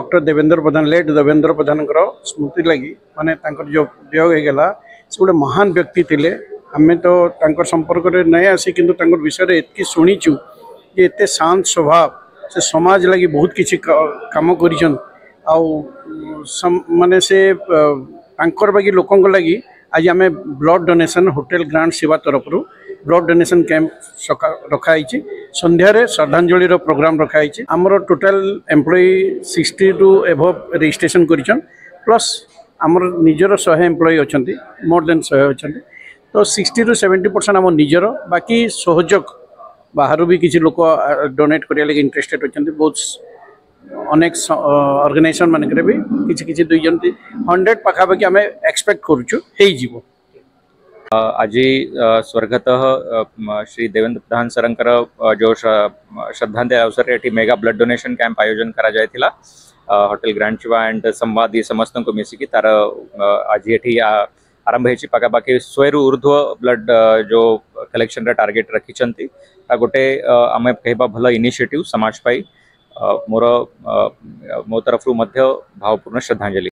Doctor Devendra प्रधान late Devendra प्रधान स्मृति लगी माने जो वियोग होगा से गोटे महान व्यक्ति थे। आम तो संपर्क में नहीं आसी कि विषय एत शुणीचु ये एत शांत स्वभाव से समाज लगी बहुत किसी काम कर माने से बाकी लोकों लगी आज आम ब्लड डोनेशन होटेल ग्रांड सेवा तरफ ब्लड डोनेशन कैंप रखाई संध्यारे श्रद्धांजलि प्रोग्राम रखाई आमर टोटाल एम्प्लॉई 60 टू एभव रजिस्ट्रेशन करिछन प्लस आमर निजर 100 एम्प्लॉई अच्छा मोर देन 100 अच्छा तो 60 टू 70% आम निजर बाकी सहयोग बाहर भी किसी लोक डोनेट करने लगे इंटरेस्टेड अच्छा बहुत अनेक ऑर्गेनाइजेशन मानक भी किसी किसी 200 पाखापाखि आम एक्सपेक्ट करूँ। आज स्वर्गत श्री देवेंद्र प्रधान सरंकर जो श्रद्धांजलि अवसर ये मेगा ब्लड डोनेशन कैंप आयोजन करा जायथिला होटेल ग्रांड सेवा एंड संवाद समस्त को मिसिकी तार आज ये आरंभ होती पाखापाखि 100 रु ऊर्ध्व ब्लड जो कलेक्शन टार्गेट रखी गोटे आम कहवा भल इनिशिएटिव समाज पाई मोर मो तरफ भावपूर्ण श्रद्धांजलि।